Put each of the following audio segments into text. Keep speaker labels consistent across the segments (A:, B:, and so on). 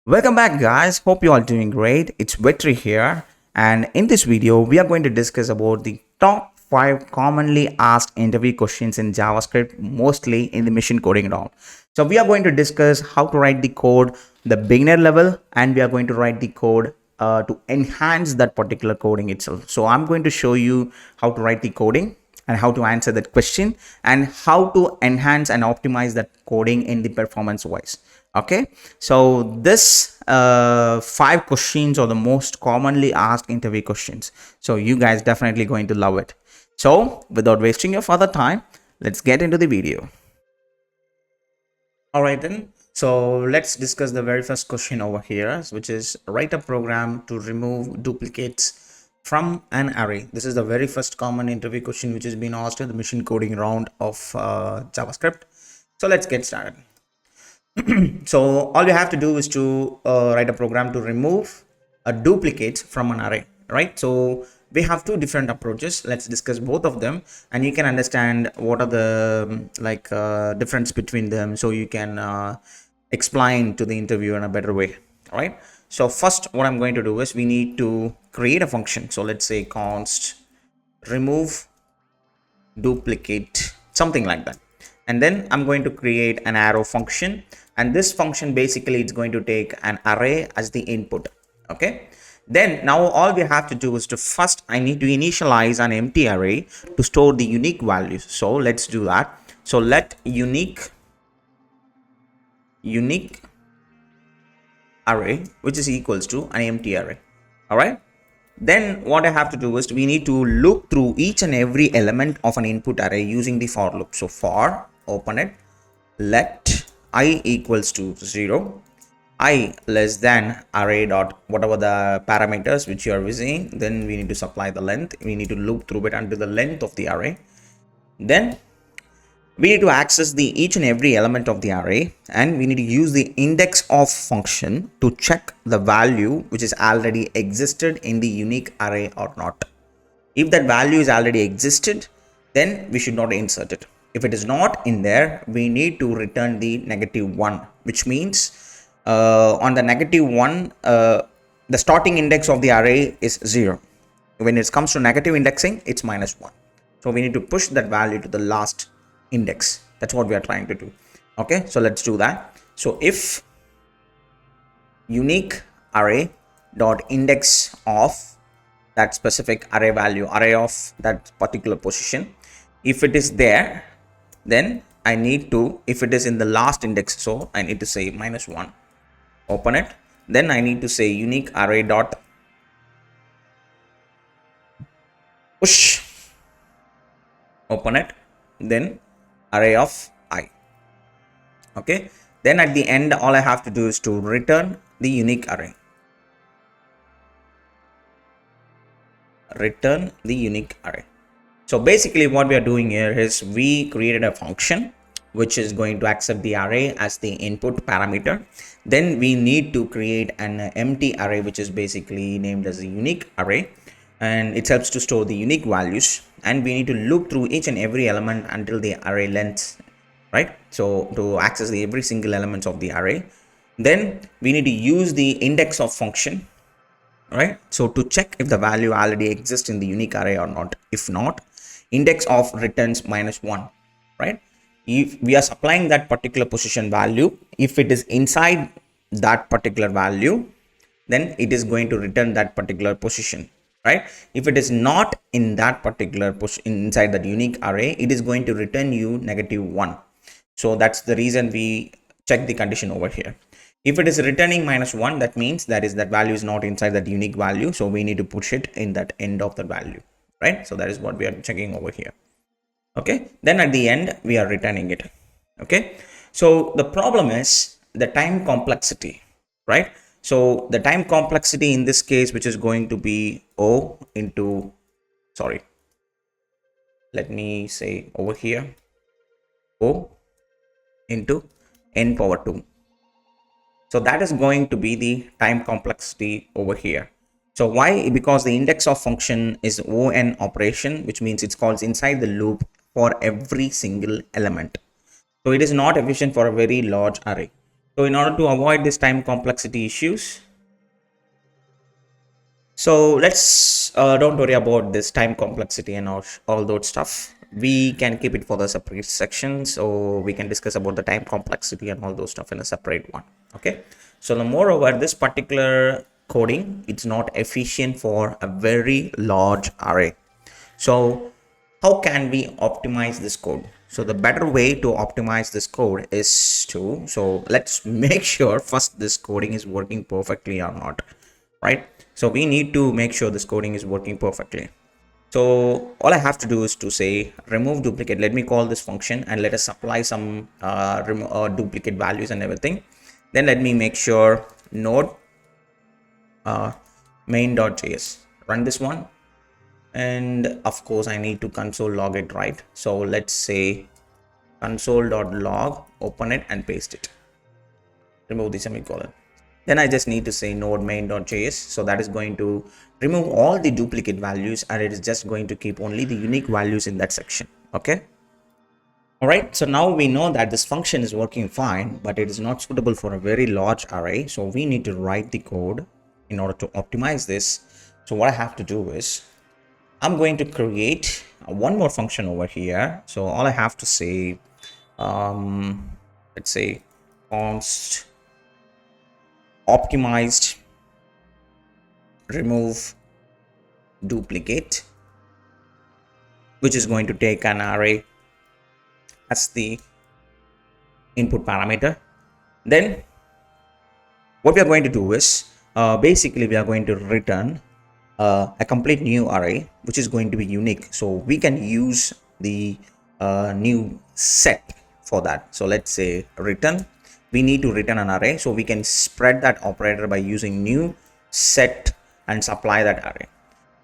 A: Welcome back, guys. Hope you all doing great. It's Vetri here, and in this video we are going to discuss about the top 5 commonly asked interview questions in JavaScript, mostly in the machine coding round. So we are going to discuss how to write the code the beginner level, and we are going to write the code to enhance that particular coding itself. So I'm going to show you how to write the coding and how to answer that question and how to enhance and optimize that coding in the performance wise. Okay, so this 5 questions are the most commonly asked interview questions, so you guys definitely going to love it. So without wasting your further time, let's get into the video. All right then, so let's discuss the very first question over here, which is write a program to remove duplicates from an array. This is the very first common interview question which has been asked in the machine coding round of JavaScript. So let's get started. So all you have to do is to write a program to remove a duplicate from an array, right? So we have two different approaches. Let's discuss both of them, and you can understand what are the difference between them, so you can explain to the interviewer in a better way. All right, so first what I'm going to do is we need to create a function. So let's say const remove duplicate, something like that, and then I'm going to create an arrow function, and this function basically it's going to take an array as the input. Okay, then now all we have to do is to first I need to initialize an empty array to store the unique values. So let's do that. So let unique array, which is equals to an empty array. All right, then what I have to do is we need to loop through each and every element of an input array using the for loop. So for, open it, let I equals to 0, I less than array dot whatever the parameters which you are using, then we need to supply the length. We need to loop through it until the length of the array. Then we need to access the each and every element of the array, and we need to use the index of function to check the value which is already existed in the unique array or not. If that value is already existed, then we should not insert it. If it is not in there, we need to return the -1, which means on the -1 the starting index of the array is 0. When it comes to negative indexing, it's -1. So we need to push that value to the last index. That's what we are trying to do. Okay, so let's do that. So if unique array dot index of that specific array value, array of that particular position, if it is there, then I need to, if it is in the last index, so I need to say -1, open it, then I need to say unique array dot push, open it, then array of I. Okay, then at the end all I have to do is to return the unique array, return the unique array. So basically what we are doing here is we created a function which is going to accept the array as the input parameter. Then we need to create an empty array which is basically named as a unique array, and it helps to store the unique values, and we need to loop through each and every element until the array length, right? So to access every single element of the array, then we need to use the index of function, right? So to check if the value already exists in the unique array or not. If not, index of returns -1, right? If we are supplying that particular position value, if it is inside that particular value, then it is going to return that particular position, right? If it is not in that particular inside that unique array, it is going to return you -1. So that's the reason we check the condition over here. If it is returning -1, that means that value is not inside that unique value, so we need to push it in that end of the value, right? So that is what we are checking over here. Okay, then at the end we are returning it. Okay, so the problem is the time complexity, right? So the time complexity in this case, which is going to be O into, sorry, let me say over here, O into n power 2. So that is going to be the time complexity over here. So why? Because the index of function is on operation, which means it's called inside the loop for every single element. So it is not efficient for a very large array. So in order to avoid this time complexity issues, so let's don't worry about this time complexity and all those stuff. We can keep it for the separate section, so we can discuss about the time complexity and all those stuff in a separate one. Okay, so the moreover, this particular coding, it's not efficient for a very large array. So how can we optimize this code? So the better way to optimize this code is to, so let's make sure first this coding is working perfectly or not, right? So we need to make sure this coding is working perfectly. So all I have to do is to say remove duplicate. Let me call this function and let us apply some duplicate values and everything. Then let me make sure node main.js, run this one. And of course I need to console log it, right? So let's say console.log, open it and paste it, remove the semicolon. Then I just need to say node main.js, so that is going to remove all the duplicate values and it is just going to keep only the unique values in that section. Okay, all right, so now we know that this function is working fine, but it is not suitable for a very large array, so we need to write the code in order to optimize this. So what I have to do is I'm going to create one more function over here. So all I have to say, let's say const optimized remove duplicate, which is going to take an array as the input parameter. Then what we are going to do is basically we are going to return a complete new array which is going to be unique, so we can use the new set for that. So let's say return, we need to return an array, so we can spread that operator by using new set and supply that array.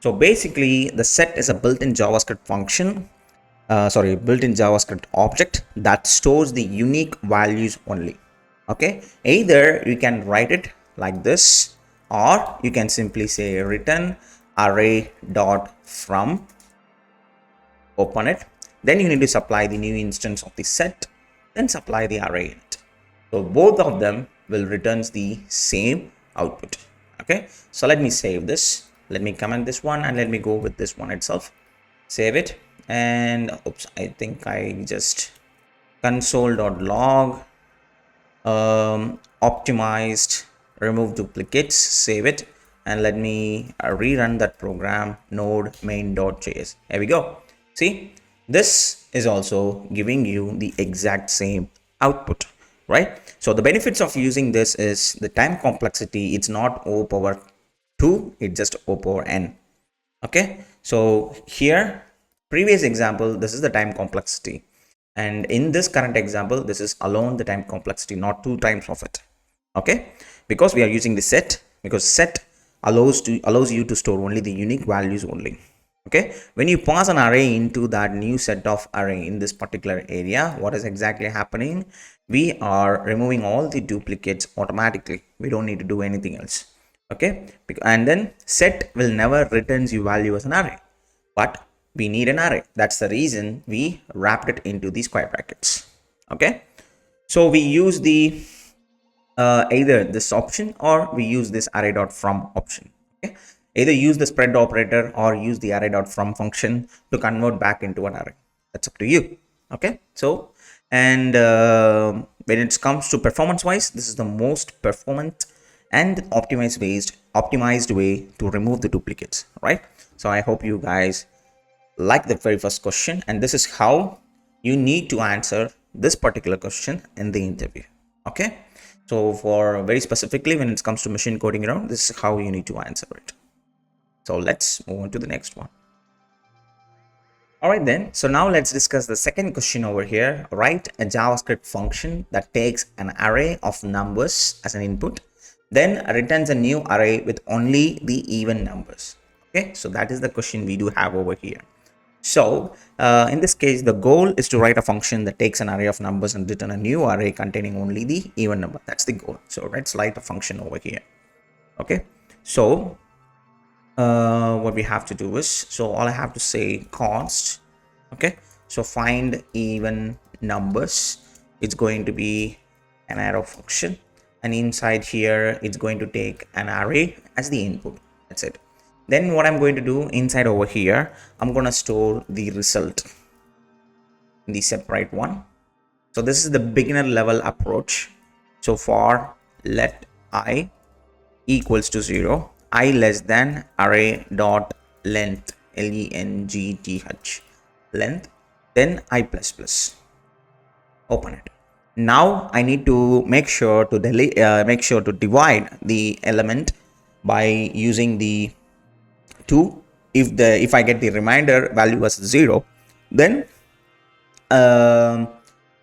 A: So basically the set is a built-in JavaScript function, built-in JavaScript object that stores the unique values only. Okay, either you can write it like this, or you can simply say return array dot from, open it. Then you need to supply the new instance of the set, then supply the array in it. So both of them will returns the same output. Okay, so let me save this, let me comment this one, and let me go with this one itself, save it. And oops, I think I just console.log optimized remove duplicates, save it, and let me rerun that program, node main.js. Here we go. See, this is also giving you the exact same output, right? So the benefits of using this is the time complexity, it's not O power 2, it's just O power n. Okay, so here previous example, this is the time complexity, and in this current example this is alone the time complexity, not 2 times of it. Okay, because we are using the set, because set allows you to store only the unique values only. Okay, when you pass an array into that new set of array in this particular area, what is exactly happening? We are removing all the duplicates automatically, we don't need to do anything else. Okay, and then set will never returns you value as an array, but we need an array. That's the reason we wrapped it into the square brackets. Okay, so we use the either this option or we use this array.from option. Okay, either use the spread operator or use the array.from function to convert back into an array. That's up to you. Okay, so and when it comes to performance wise, this is the most performant and optimized way to remove the duplicates, right? So I hope you guys like the very first question, and this is how you need to answer this particular question in the interview. Okay, so for very specifically when it comes to machine coding round, this is how you need to answer it. So let's move on to the next one. All right then, so now let's discuss the second question over here. Write a JavaScript function that takes an array of numbers as an input, then returns a new array with only the even numbers. Okay, so that is the question we do have over here. So in this case, the goal is to write a function that takes an array of numbers and return a new array containing only the even number. That's the goal. So let's write a function over here. Okay, so what we have to do is, so all I have to say const, okay, so find even numbers, it's going to be an arrow function, and inside here it's going to take an array as the input. That's it. Then what I'm going to do inside over here, I'm going to store the result in the separate one. So this is the beginner level approach. So for let I equals to 0, I less than array dot length, length, length, then I plus plus. Open it. Now I need to make sure to divide the element by using the 2. If I get the remainder value as 0, then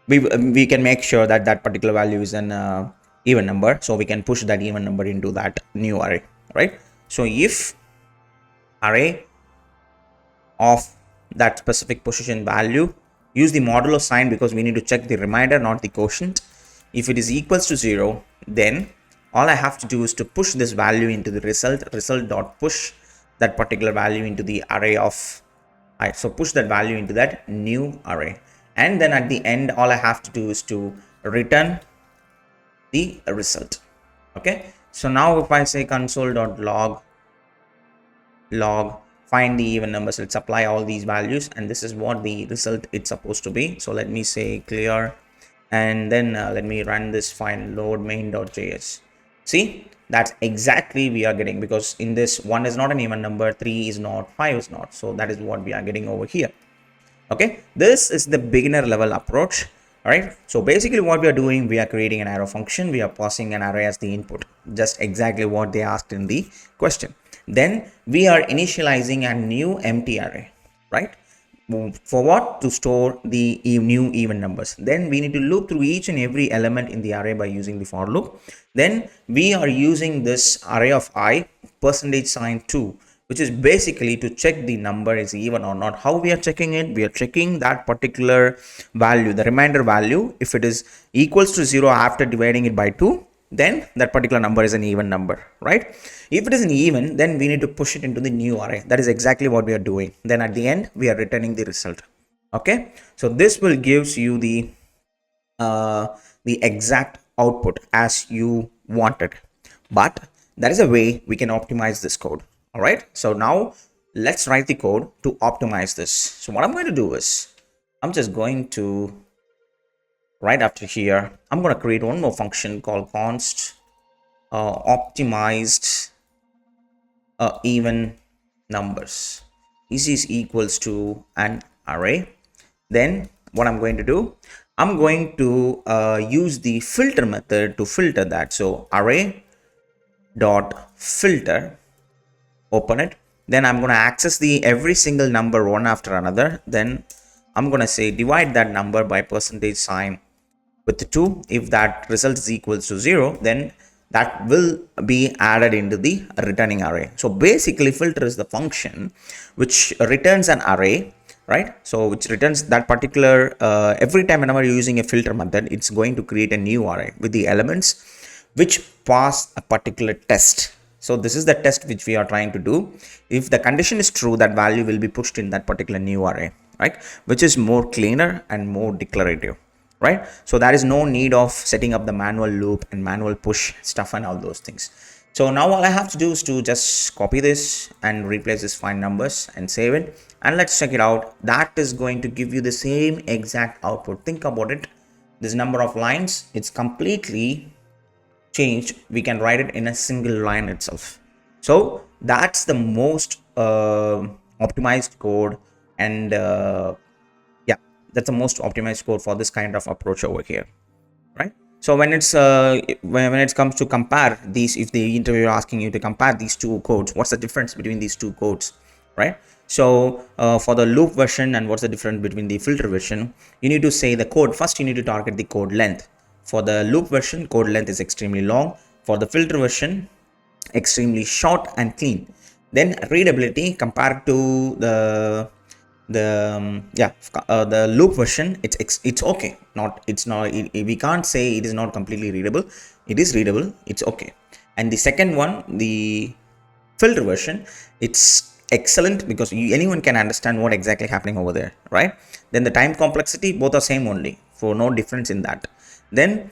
A: we can make sure that that particular value is an even number, so we can push that even number into that new array, right? So if array of that specific position value, use the modulo sign because we need to check the remainder, not the quotient. If it is equals to 0, then all I have to do is to push this value into the result dot push that particular value into the array of I. So push that value into that new array, and then at the end all I have to do is to return the result. Okay, so now if I say console.log find the even numbers, let's apply all these values, and this is what the result it's supposed to be. So let me say clear, and then let me run this find load main.js. See, that's exactly we are getting, because in this 1 is not an even number, 3 is not, 5 is not. So that is what we are getting over here. Okay, this is the beginner level approach. All right, so basically what we are doing, we are creating an arrow function, we are passing an array as the input, just exactly what they asked in the question. Then we are initializing a new empty array, right? For what? To store the new even numbers. Then we need to loop through each and every element in the array by using the for loop. Then we are using this array of I %2, which is basically to check the number is even or not. How we are checking it? We are checking that particular value, the remainder value. If it is equals to 0 after dividing it by 2, then that particular number is an even number, right? If it is an even, then we need to push it into the new array. That is exactly what we are doing. Then at the end, we are returning the result. Okay, so this will gives you the exact output as you wanted, but there is a way we can optimize this code. All right, so now let's write the code to optimize this. So what I'm going to do is I'm just going to right after here, I'm going to create one more function called const optimized even numbers. This is equals to an array. Then what I'm going to do, I'm going to use the filter method to filter that. So array dot filter, open it. Then I'm going to access the every single number one after another. Then I'm going to say divide that number by %sign with 2. If that result is equals to 0, then that will be added into the returning array. So basically filter is the function which returns an array, right? So which returns that particular every time whenever you're using a filter method, it's going to create a new array with the elements which pass a particular test. So this is the test which we are trying to do. If the condition is true, that value will be pushed in that particular new array, right? Which is more cleaner and more declarative, right? So there is no need of setting up the manual loop and manual push stuff and all those things. So now all I have to do is to just copy this and replace this find numbers and save it, and let's check it out. That is going to give you the same exact output. Think about it. This number of lines, it's completely changed. We can write it in a single line itself. So that's the most optimized code, and yeah, that's the most optimized code for this kind of approach over here, right? So when it's when it comes to compare these, if the interviewer asking you to compare these two codes, what's the difference between these two codes, right? So for the loop version and what's the difference between the filter version, you need to say the code first. You need to target the code length. For the loop version, code length is extremely long. For the filter version, extremely short and clean. Then readability compared to the loop version, it's okay. We can't say it is not completely readable. It is readable. It's okay. And the second one, the filter version, it's excellent because anyone can understand what exactly happening over there, right? Then the time complexity, both are same only, for no difference in that. Then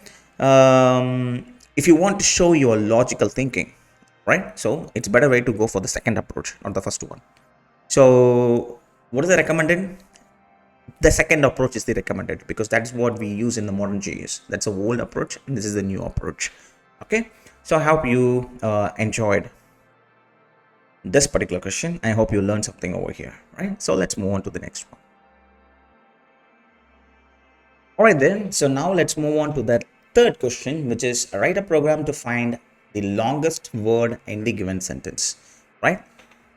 A: if you want to show your logical thinking, right? So it's better way to go for the second approach, not the first one. So what is the recommended? The second approach is the recommended, because that's what we use in the modern JS. That's a old approach and this is the new approach. Okay, so I hope you enjoyed this particular question. I hope you learned something over here, right? So let's move on to the next one. All right then, so now let's move on to the third question, which is write a program to find the longest word in the given sentence, right?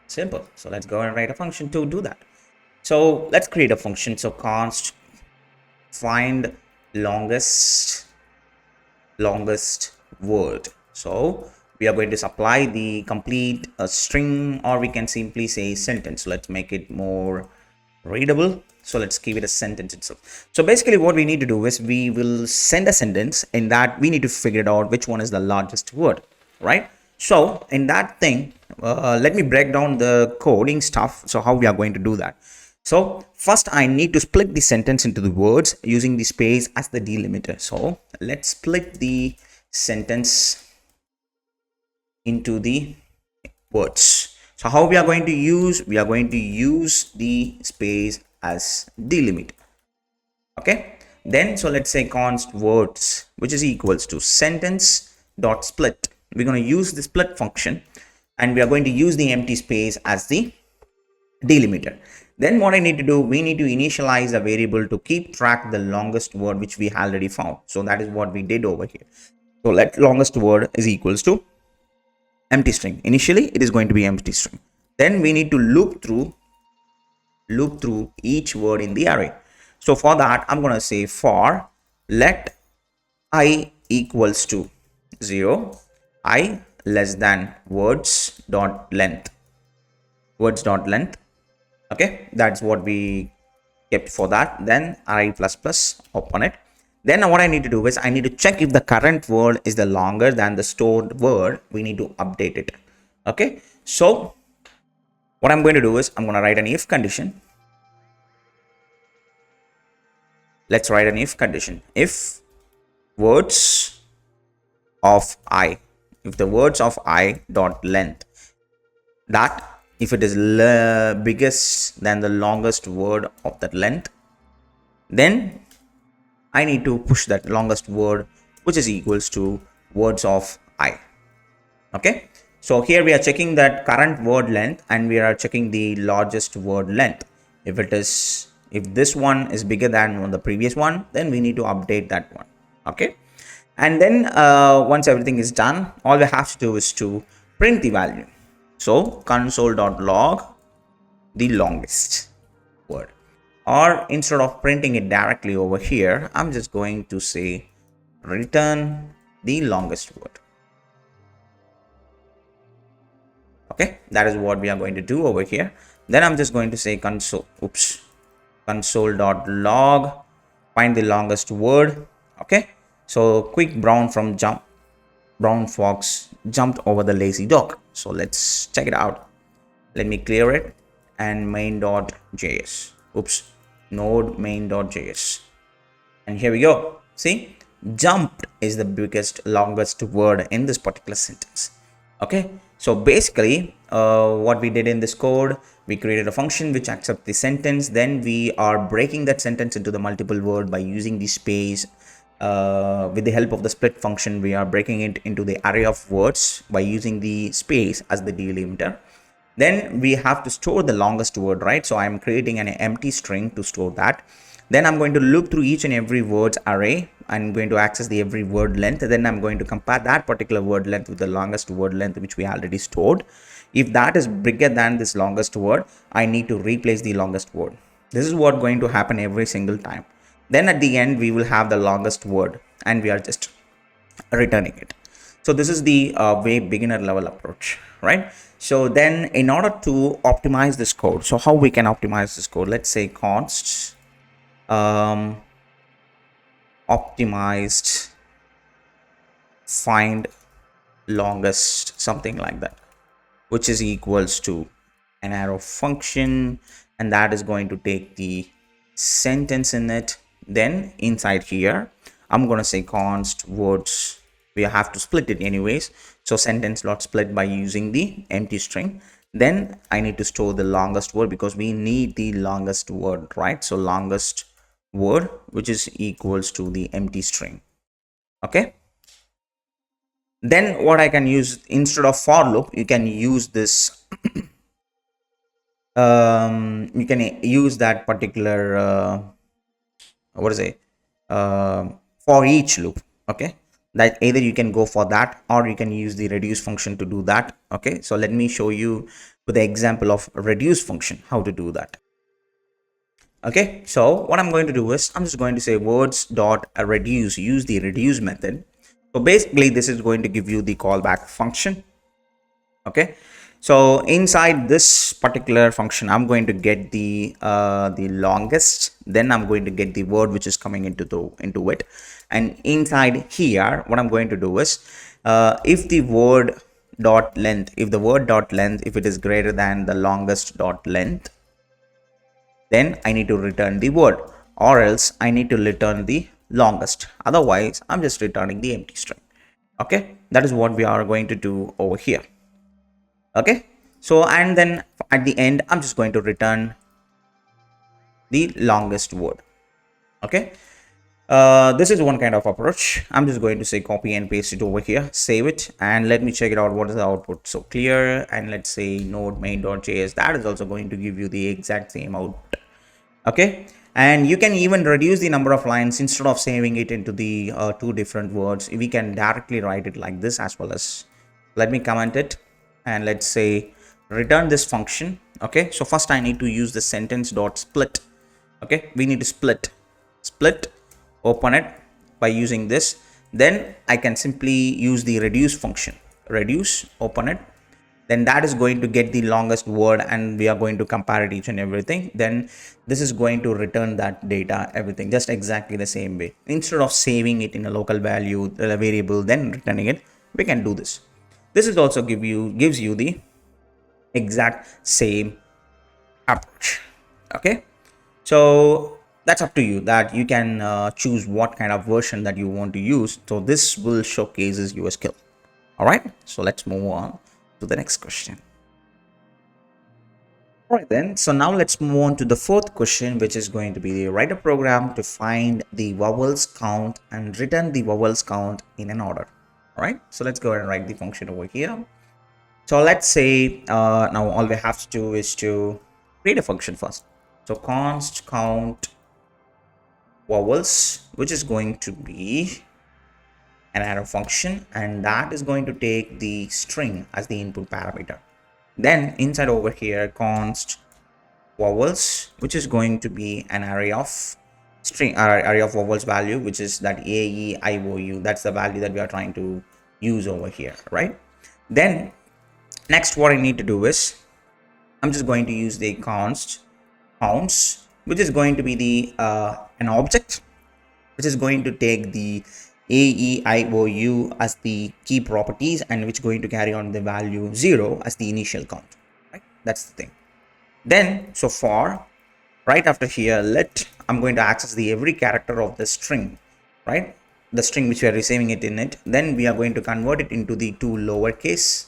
A: Simple. So let's go and write a function to do that. So let's create a function. So const find longest word. So we are going to supply the complete string, or we can simply say sentence. Let's make it more readable. So let's give it a sentence itself. So basically what we need to do is we will send a sentence in that we need to figure it out which one is the largest word, right? So in that thing, let me break down the coding stuff. So how we are going to do that. So first I need to split the sentence into the words using the space as the delimiter. So let's split the sentence into the words. So how we are going to use, we are going to use the space as delimiter. Okay, then so let's say const words, which is equals to sentence dot split. We're going to use the split function and we are going to use the empty space as the delimiter. Then what I need to do, we need to initialize a variable to keep track the longest word which we already found. So that is what we did over here. So let longest word is equals to empty string. Initially it is going to be empty string. Then we need to loop through each word in the array. So for that I'm going to say for let I equals to 0, I less than words dot length. Okay, that's what we kept for that. Then I plus plus open it. Then what I need to do is I need to check if the current word is the longer than the stored word. We need to update it. Okay, so what I'm going to do is I'm going to write an if condition. Let's write an if condition. If words of I, if the words of I dot length, that if it is biggest than the longest word of that length, then I need to push that longest word, which is equals to words of I. Okay, so here we are checking that current word length and we are checking the largest word length. If this one is bigger than the previous one, then we need to update that one. Okay, and then once everything is done, all we have to do is to print the value. So console.log the longest word, or instead of printing it directly over here, I'm just going to say return the longest word. Okay, that is what we are going to do over here. Then I'm just going to say console.log find the longest word. Okay, so quick brown fox jumped over the lazy dog. So let's check it out. Let me clear it and main.js. Node main.js. And here we go. See, jumped is the biggest, longest word in this particular sentence. Okay, so basically what we did in this code, we created a function which accepts the sentence. Then we are breaking that sentence into the multiple word by using the space. With the help of the split function, we are breaking it into the array of words by using the space as the delimiter. Then we have to store the longest word, right? So I'm creating an empty string to store that. Then I'm going to loop through each and every word's array. I'm going to access the every word length. Then I'm going to compare that particular word length with the longest word length which we already stored. If that is bigger than this longest word, I need to replace the longest word. This is what going to happen every single time. Then at the end we will have the longest word and we are just returning it. So this is the way beginner level approach, right? So then in order to optimize this code, so how we can optimize this code, let's say const optimized find longest, something like that, which is equals to an arrow function, and that is going to take the sentence in it. Then inside here I'm going to say const words we have to split it anyways. So sentence dot split by using the empty string. Then I need to store the longest word because we need the longest word, right? So longest word, which is equals to the empty string. Okay. Then what I can use, instead of for loop, you can use this you can use that particular what is it, for each loop. Okay, that either you can go for that or you can use the reduce function to do that. Okay, so let me show you with the example of reduce function how to do that. Okay, so what I'm going to do is I'm just going to say words dot reduce, use the reduce method. So basically this is going to give you the callback function. Okay, so inside this particular function I'm going to get the longest, then I'm going to get the word which is coming into it, and inside here what I'm going to do is if the word dot length, if the word dot length, if it is greater than the longest dot length, then I need to return the word, or else I need to return the longest, otherwise I'm just returning the empty string. Okay, that is what we are going to do over here. Okay, so and then at the end I'm just going to return the longest word. Okay, this is one kind of approach. I'm just going to say copy and paste it over here, save it, and let me check it out. What is the output? So clear, and let's say node main.js, that is also going to give you the exact same output. Okay, and you can even reduce the number of lines. Instead of saving it into the two different words, we can directly write it like this as well. As let me comment it, and let's say return this function. Okay, so first I need to use the sentence dot split. Okay, we need to split, open it by using this. Then I can simply use the reduce function, reduce, open it, then that is going to get the longest word and we are going to compare it each and everything. Then this is going to return that data, everything just exactly the same way. Instead of saving it in a local value variable then returning it, we can do this. This is also gives you the exact same approach. Okay, so that's up to you, that you can choose what kind of version that you want to use. So this will showcases your skill. All right, so let's move on to the next question. All right then, so now let's move on to the fourth question, which is going to be write a program to find the vowels count and return the vowels count in an order. All right, so let's go ahead and write the function over here. So let's say now all we have to do is to create a function first. So const count vowels, which is going to be an arrow function, and that is going to take the string as the input parameter. Then inside over here const vowels, which is going to be an array of string array of vowels value, which is that a, e, I, o, u. That's the value that we are trying to use over here, right? Then next what I need to do is I'm just going to use the const counts, which is going to be the an object which is going to take the a, e, I, o, u as the key properties, and which is going to carry on the value 0 as the initial count, right? That's the thing. Then so for right after here, I'm going to access the every character of the string, right? The string which we are receiving it in it. Then we are going to convert it into the two lowercase,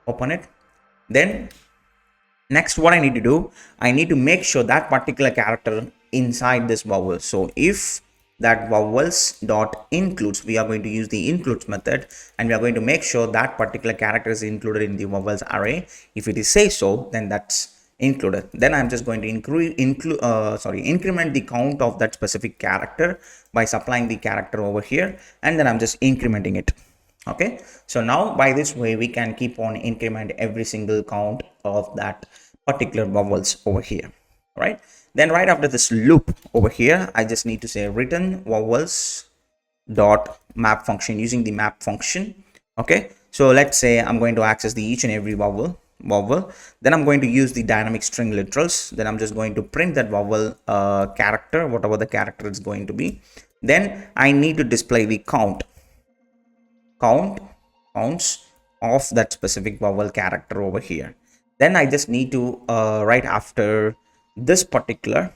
A: open it. Then next what I need to do, I need to make sure that particular character inside this vowel. So if that vowels dot includes, we are going to use the includes method, and we are going to make sure that particular character is included in the vowels array. If it is say so, then that's included. Then I'm just going to increment the count of that specific character by supplying the character over here, and then I'm just incrementing it. Okay, so now by this way we can keep on increment every single count of that particular vowels over here, right? Then right after this loop over here, I just need to say return vowels dot map function using the map function. Okay, so let's say I'm going to access the each and every vowel. Then I'm going to use the dynamic string literals. Then I'm just going to print that vowel character, whatever the character is going to be. Then I need to display the counts of that specific vowel character over here. Then I just need to right after this particular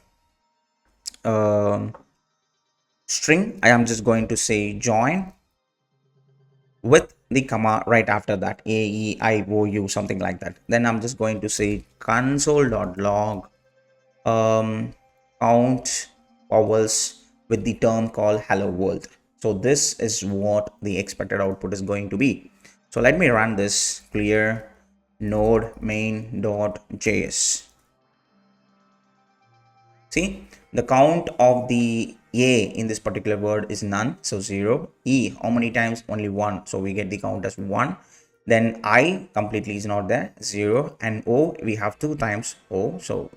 A: string, I am just going to say join with the comma right after that, a e I o u, something like that. Then I'm just going to say console.log count vowels with the term called hello world. So this is what the expected output is going to be. So let me run this. Clear node main.js. See, the count of the a in this particular word is none, so 0. E, how many times? Only 1, so we get the count as 1. Then I completely is not there, 0. And o, we have 2 times o, so,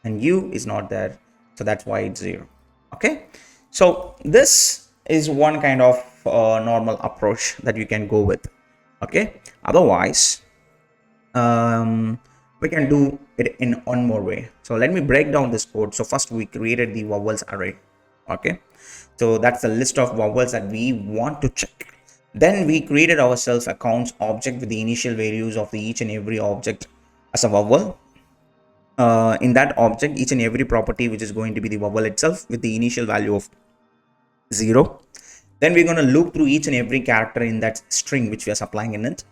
A: and u is not there, so that's why it's 0. Okay, so this is one kind of normal approach that you can go with. Okay, otherwise we can do it in one more way. So let me break down this code. So first we created the vowels array. Okay, so that's the list of vowels that we want to check. Then we created ourselves a counts object with the initial values of the each and every object as a vowel. In that object, each and every property which is going to be the vowel itself with the initial value of 0. Then we're going to loop through each and every character in that string which we are supplying in it.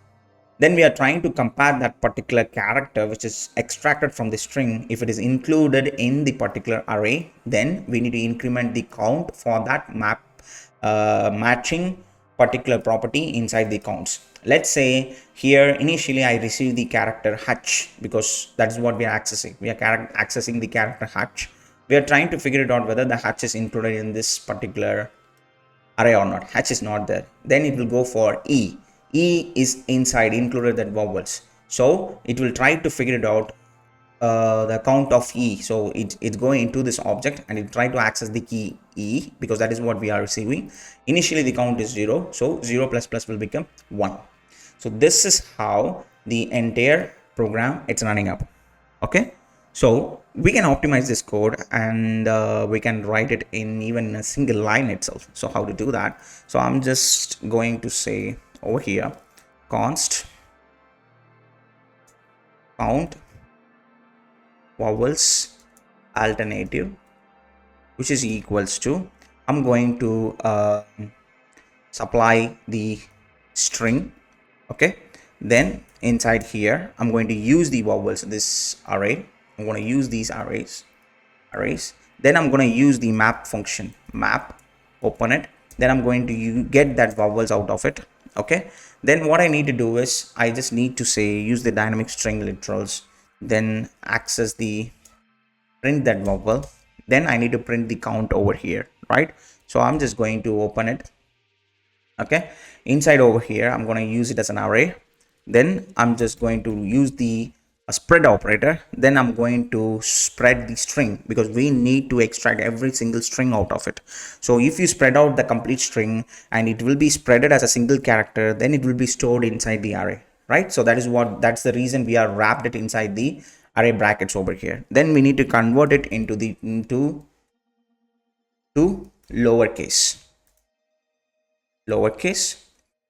A: Then we are trying to compare that particular character which is extracted from the string. If it is included in the particular array, then we need to increment the count for that matching particular property inside the counts. Let's say here initially I receive the character Hutch because that's what we are accessing. We are accessing the character Hutch. We are trying to figure it out whether the Hutch is included in this particular array or not. Hatch is not there. Then it will go for E. E is inside, included that vowels. So it will try to figure it out the count of E. So it's going into this object and it try to access the key E because that is what we are receiving. Initially the count is 0. So 0 plus plus will become 1. So this is how the entire program it's running up. Okay. So we can optimize this code and we can write it in even a single line itself. So how to do that? So I'm just going to say over here const count vowels alternative, which is equals to, I'm going to supply the string. Okay, then inside here I'm going to use the vowels, this array. I'm going to use these arrays. Then I'm going to use the map function, map, open it. Then I'm going to get that vowels out of it. Okay, then what I need to do is I just need to say use the dynamic string literals, then access the print that vowel. Then I need to print the count over here, right? So I'm just going to open it. Okay, inside over here I'm going to use it as an array. Then I'm just going to use the spread operator. Then I'm going to spread the string because we need to extract every single string out of it. So if you spread out the complete string and it will be spreaded as a single character, then it will be stored inside the array, right? So that's the reason we are wrapped it inside the array brackets over here. Then we need to convert it into lowercase.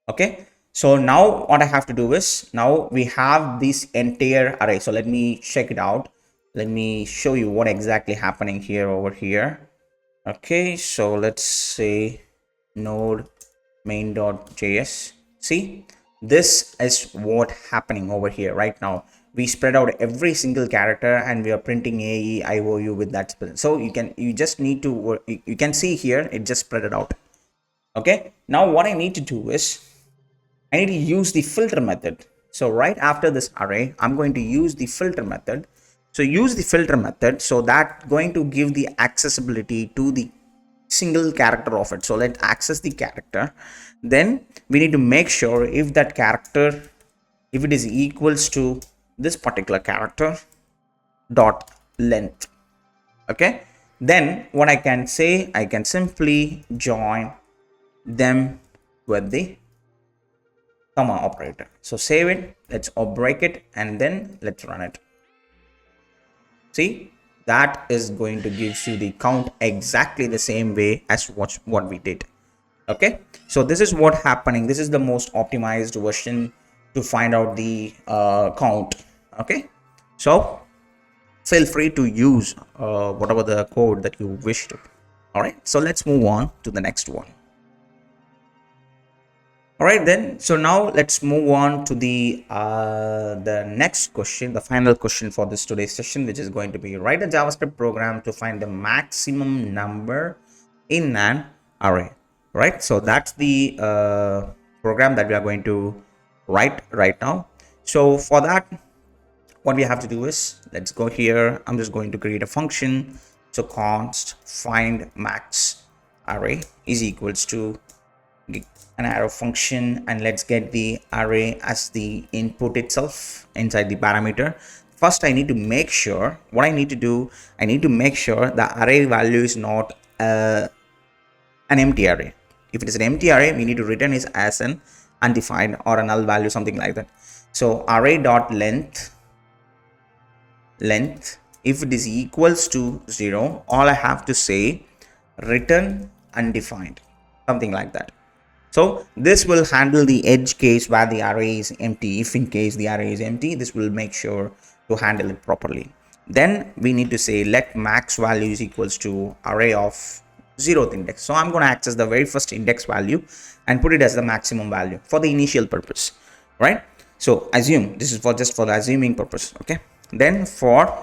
A: Okay, so now what I have to do is, now we have this entire array. So let me check it out. Let me show you what exactly happening here over here. Okay, so let's say node main.js. See, this is what happening over here right now. We spread out every single character and we are printing a e I o u with that spell. So you just need to work. You can see here it just spread it out. Okay, now what I need to do is I need to use the filter method. So right after this array, I'm going to use the filter method. So use the filter method, so that going to give the accessibility to the single character of it. So let's access the character. Then we need to make sure if that character, if it is equals to this particular character dot length. Okay, then what I can say, I can simply join them with the comma operator. So save it, let's break it, and then let's run it. See, that is going to give you the count exactly the same way as what we did. Okay, so this is what happening. This is the most optimized version to find out the count. Okay, so feel free to use whatever the code that you wish to. All right, so let's move on to the next one. All right then. So now let's move on to the next question, the final question for this today's session, which is going to be write a JavaScript program to find the maximum number in an array. Right. So that's the program that we are going to write right now. So for that, what we have to do is, let's go here. I'm just going to create a function. So const find max array is equals to an arrow function, and let's get the array as the input itself inside the parameter. First, I need to make sure what I need to do. I need to make sure the array value is not an empty array. If it is an empty array, we need to return it as an undefined or a null value, something like that. So array dot length, if it is equals to 0, all I have to say return undefined, something like that. So this will handle the edge case where the array is empty. If in case the array is empty, this will make sure to handle it properly. Then we need to say let max value is equals to array of 0th index. So I'm going to access the very first index value and put it as the maximum value for the initial purpose, right? So assume this is for just for the assuming purpose. Okay. Then for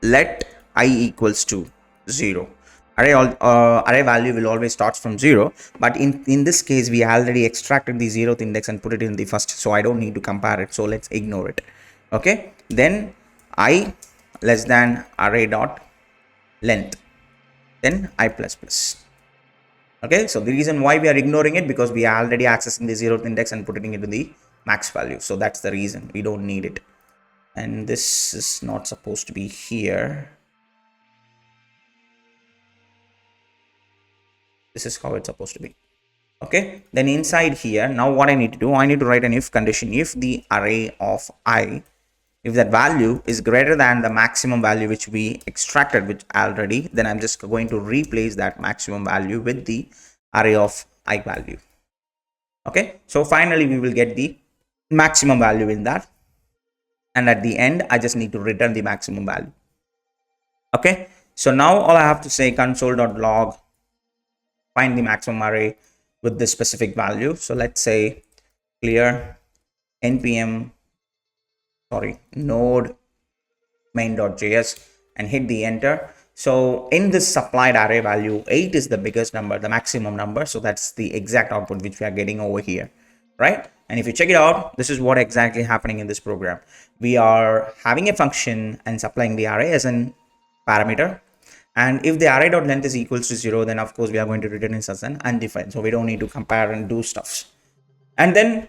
A: let I equals to 0. Array value will always start from 0, but in this case we already extracted the 0th index and put it in the first, so I don't need to compare it, so let's ignore it. Okay, then I less than array dot length, then I plus plus. Okay, so the reason why we are ignoring it, because we are already accessing the 0th index and putting it into the max value, so that's the reason we don't need it. And this is not supposed to be here. This is how it's supposed to be. Okay, then inside here, now what I need to do, I need to write an if condition. If the array of I, if that value is greater than the maximum value which we extracted which already, then I'm just going to replace that maximum value with the array of I value. Okay, so finally we will get the maximum value in that, and at the end I just need to return the maximum value. Okay, so now all I have to say console.log find the maximum array with this specific value. So let's say clear npm node main.js and hit the enter. So in this supplied array value, 8 is the biggest number, the maximum number. So that's the exact output which we are getting over here, right? And if you check it out, this is what exactly happening in this program. We are having a function and supplying the array as an parameter. And if the array dot length is equals to 0, then of course we are going to return it as an undefined. So we don't need to compare and do stuffs. And then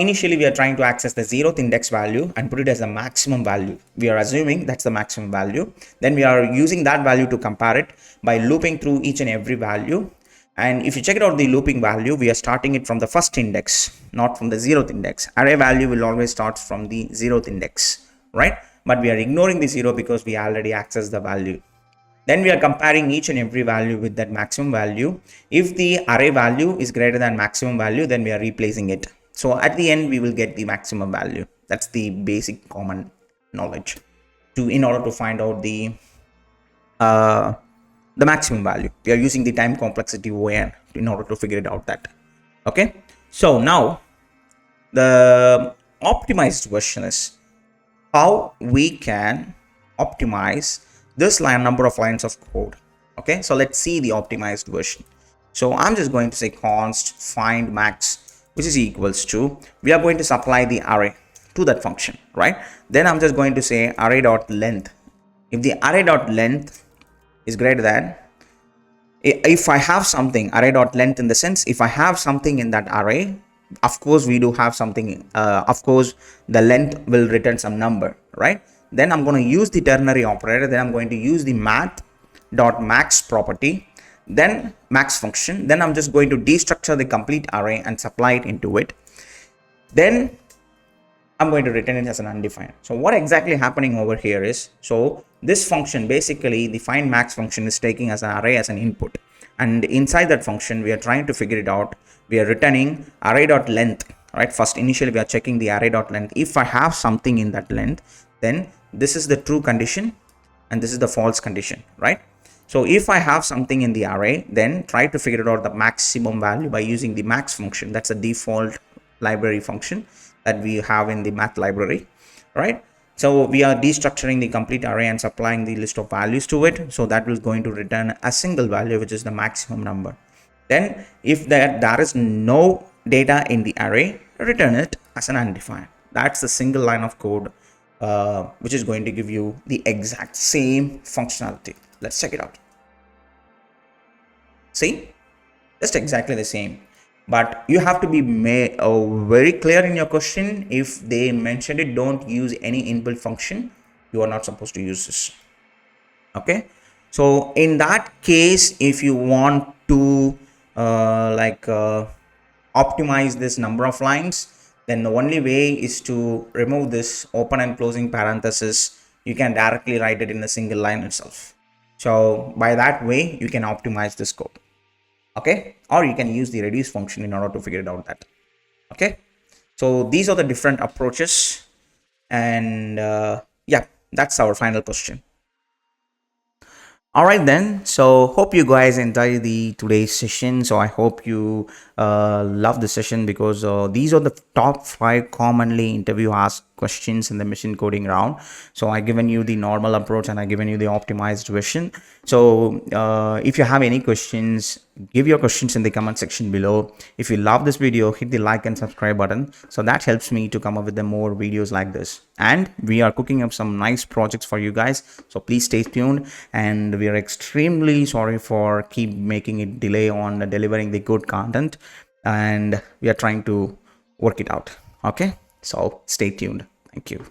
A: initially we are trying to access the 0th index value and put it as a maximum value. We are assuming that's the maximum value. Then we are using that value to compare it by looping through each and every value. And if you check it out, the looping value, we are starting it from the first index, not from the 0th index. Array value will always start from the 0th index, right? But we are ignoring the 0 because we already accessed the value. Then we are comparing each and every value with that maximum value. If the array value is greater than maximum value, then we are replacing it. So at the end, we will get the maximum value. That's the basic common knowledge in order to find out the maximum value. We are using the time complexity ON in order to figure it out that. Okay. So now the optimized version is how we can optimize this number of lines of code. Okay, so let's see the optimized version. So I'm just going to say const find max, which is equals to, we are going to supply the array to that function, right? Then I'm just going to say array dot length. If the array dot length is greater than, if I have something, array dot length in the sense, if I have something in that array, of course we do have something, of course the length will return some number, right? Then I'm going to use the ternary operator. Then I'm going to use the Math.max property, then max function. Then I'm just going to destructure the complete array and supply it into it. Then I'm going to return it as an undefined. So what exactly happening over here is, so this function, basically the find max function is taking as an array as an input. And inside that function, we are trying to figure it out. We are returning array.length, right? First, initially we are checking the array.length. If I have something in that length, then this is the true condition and this is the false condition, right? So if I have something in the array, then try to figure out the maximum value by using the max function. That's a default library function that we have in the math library, right? So we are destructuring the complete array and supplying the list of values to it. So that is going to return a single value, which is the maximum number. Then if there is no data in the array, return it as an undefined. That's the single line of code which is going to give you the exact same functionality. Let's check it out. See, just exactly the same, but you have to be very clear in your question. If they mentioned it, don't use any inbuilt function. You are not supposed to use this. Okay, so in that case, if you want to optimize this number of lines, then the only way is to remove this open and closing parenthesis. You can directly write it in a single line itself. So by that way, you can optimize this code. Okay, or you can use the reduce function in order to figure it out that. Okay, so these are the different approaches, and yeah, that's our final question. All right then, so hope you guys enjoy the today's session. So I hope you love the session, because these are the top 5 commonly interview asked questions in the machine coding round. So I given you the normal approach and I given you the optimized version. So if you have any questions, give your questions in the comment section below. If you love this video, hit the like and subscribe button, so that helps me to come up with the more videos like this. And we are cooking up some nice projects for you guys, so please stay tuned. And we are extremely sorry for keep making it delay on delivering the good content, and we are trying to work it out. Okay, so stay tuned. Thank you.